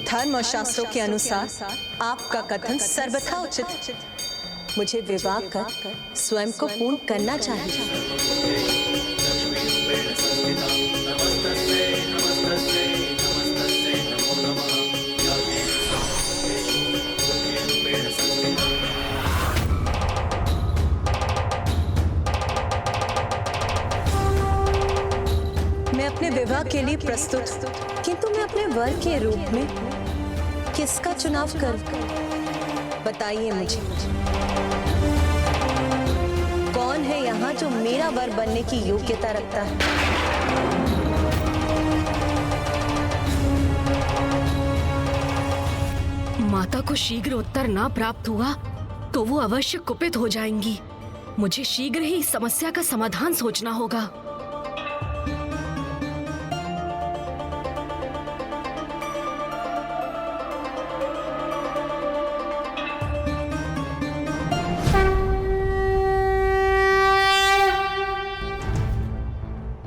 धर्म और शास्त्रों के अनुसार आपका कथन सर्वथा उचित। मुझे विवाह कर स्वयं को पूर्ण करना चाहिए। मैं अपने विवाह के लिए प्रस्तुत, किंतु मैं अपने वर के रूप में किसका चुनाव करूं? बताइए मुझे, कौन है यहाँ जो मेरा वर बनने की योग्यता रखता है? माता को शीघ्र उत्तर ना प्राप्त हुआ तो वो अवश्य कुपित हो जाएंगी। मुझे शीघ्र ही इस समस्या का समाधान सोचना होगा।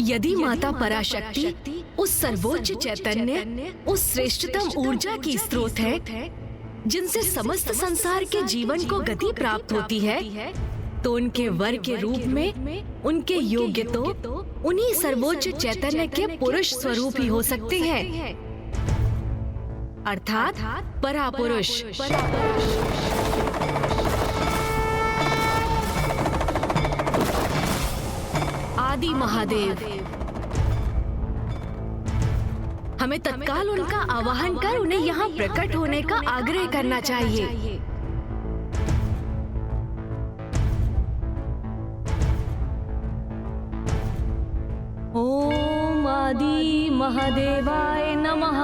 यदि माता पराशक्ति उस सर्वोच्च चैतन्य, उस श्रेष्ठतम ऊर्जा की स्रोत है जिनसे समस्त संसार के जीवन को गति प्राप्त होती है, तो उनके वर के रूप में उनके योग्य तो उन्हीं सर्वोच्च चैतन्य के पुरुष स्वरूप ही हो सकते हैं, अर्थात परापुरुष। आदि महादेव। हमें तत्काल उनका आवाहन कर उन्हें यहाँ प्रकट होने का आग्रह करना चाहिए। ओम आदि महादेवाय नमः।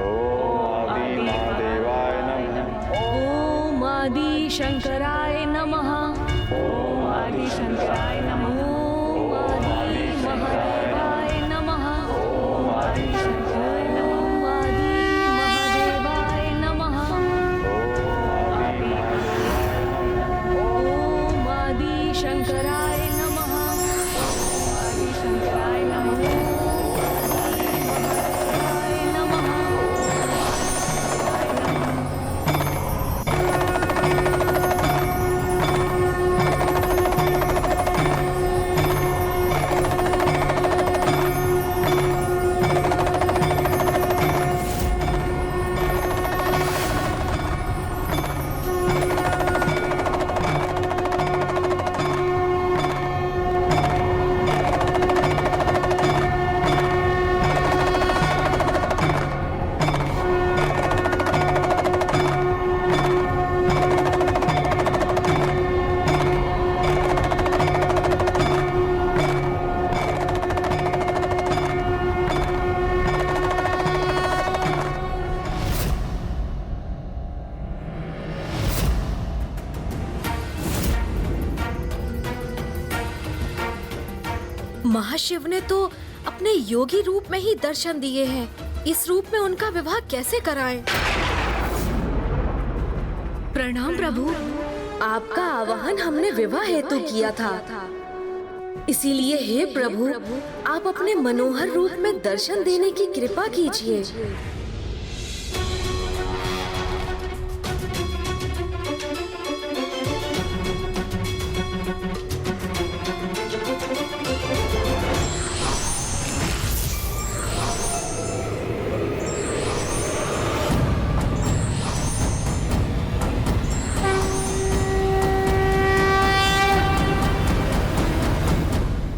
ओम आदि महादेवाय नमः। ओम आदि शंकराय नमः। ओम आदि शंकराय नमः। ओम आदि महादेवाय नमः। ओम आदि शंकराय नमः। ओम आदि महादेवाय नमः। ओम आदि शंकराय नमः। आदि शंकराय नमः। महाशिव ने तो अपने योगी रूप में ही दर्शन दिए हैं। इस रूप में उनका विवाह कैसे कराएं? प्रणाम प्रभु। आपका आवाहन हमने विवाह हेतु किया था, इसीलिए हे प्रभु, आप अपने मनोहर रूप में दर्शन देने की कृपा कीजिए।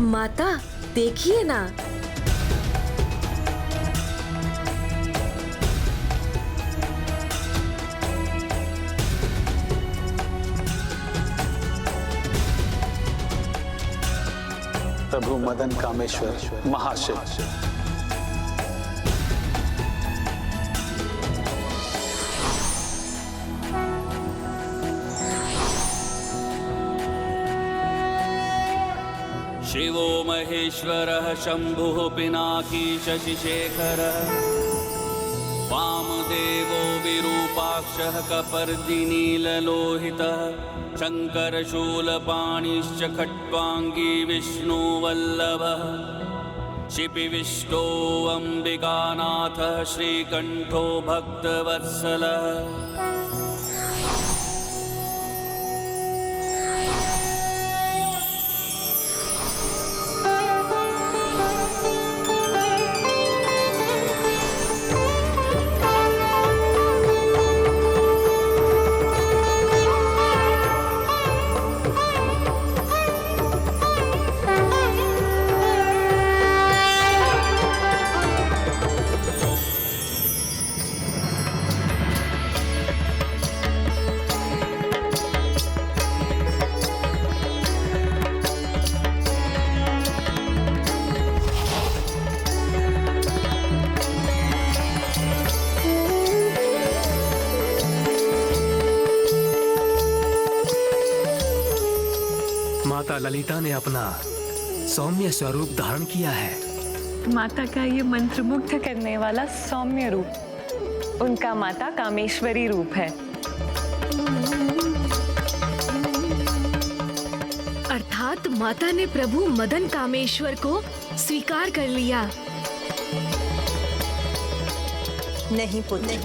माता देखिए ना, प्रभु मदन कामेश्वर महाशिव। शिवो महेश्वरः शंभुः पिनाकी शशिशेखरः वामदेवो विरूपाक्षः कपर्दिनीललोहितः शङ्करशूलपाणिश्च खट्वाङ्गी विष्णुवल्लभः शिपिविष्टो अम्बिकानाथः श्रीकण्ठो भक्तवत्सलः। माता ललिता ने अपना सौम्य स्वरूप धारण किया है। माता का ये मंत्रमुग्ध करने वाला सौम्य रूप उनका माता कामेश्वरी रूप है। अर्थात माता ने प्रभु मदन कामेश्वर को स्वीकार कर लिया। नहीं पुत्र,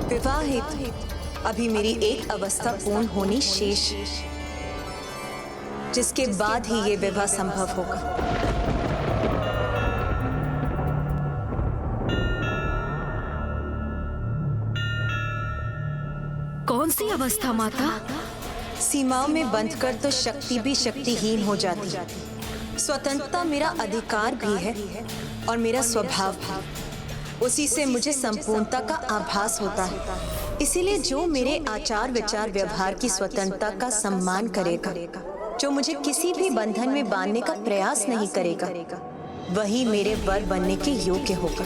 विवाह हेतु अभी मेरी एक अवस्था पूर्ण होनी शेष है, जिसके बाद ही ये विवाह संभव होगा। कौन सी अवस्था माता? सीमाओं में बंध कर तो शक्ति भी शक्तिहीन हो जाती है। स्वतंत्रता मेरा अधिकार भी है और मेरा स्वभाव भी। उसी से मुझे संपूर्णता का आभास होता है। इसीलिए जो मेरे आचार विचार व्यवहार की स्वतंत्रता का सम्मान करेगा, जो मुझे किसी भी बंधन में बांधने का प्रयास नहीं करेगा, वही मेरे वर बनने के योग्य होगा।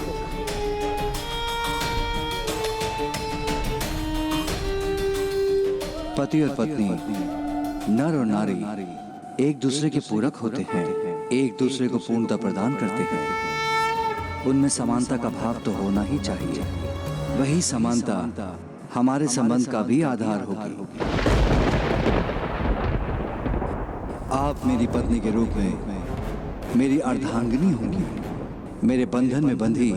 पति और पत्नी, नर और नारी एक दूसरे के पूरक होते हैं, एक दूसरे को पूर्णता प्रदान करते हैं। उनमें समानता का भाव तो होना ही चाहिए। वही समानता हमारे संबंध का भी आधार होगी। आप मेरी पत्नी के रूप में मेरी अर्धांगिनी होंगी। मेरे बंधन में बंधी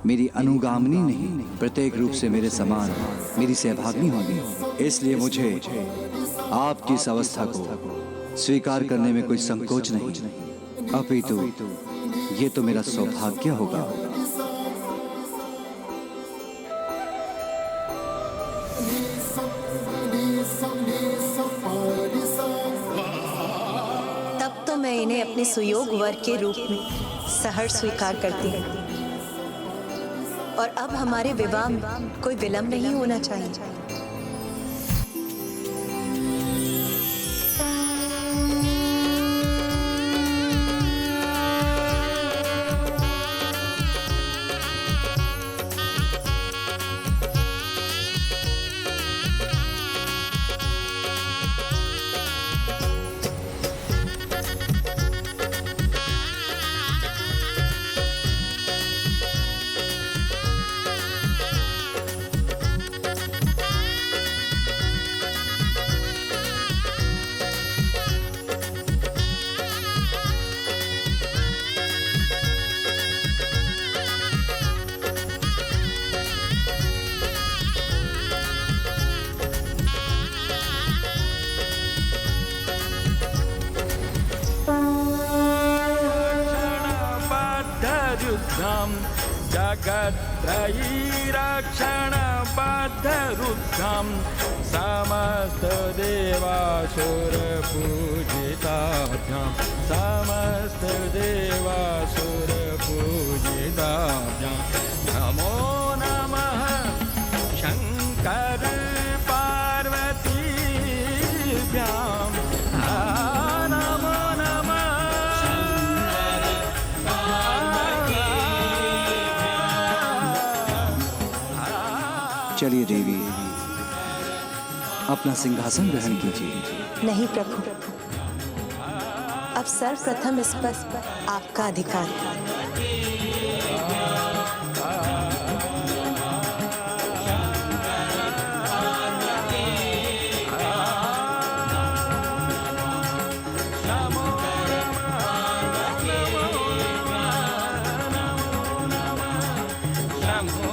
मेरी अनुगामिनी नहीं, प्रत्येक रूप से मेरे समान मेरी सहभागिनी होगी। इसलिए मुझे आपकी इस अवस्था को स्वीकार करने में कोई संकोच नहीं, अपितु ये तो मेरा सौभाग्य होगा। तब तो मैं इन्हें अपने सुयोग वर के रूप में सहर्ष स्वीकार करती हूँ। और अब हमारे विवाह में कोई विलंब नहीं होना चाहिए। जगत्रयीरक्षणबद्धरुद्रं समस्तदेवासुरपूजिताभ्यां समस्तदेवासुरपूजिताभ्यां नमो नमः शङ्कर पार्वतीभ्यां नमो नमः। चलिए देवी, अपना सिंहासन ग्रहण कीजिए। नहीं प्रभु, अब सर्वप्रथम इस पर आपका अधिकार है। नमो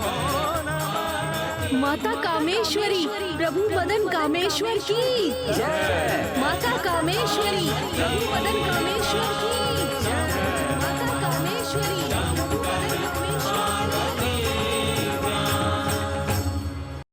नमः माता कामेश्वरी प्रभु मदन कामेश्वर की जय। माता कामेश्वरी प्रभु मदन कामेश्वर की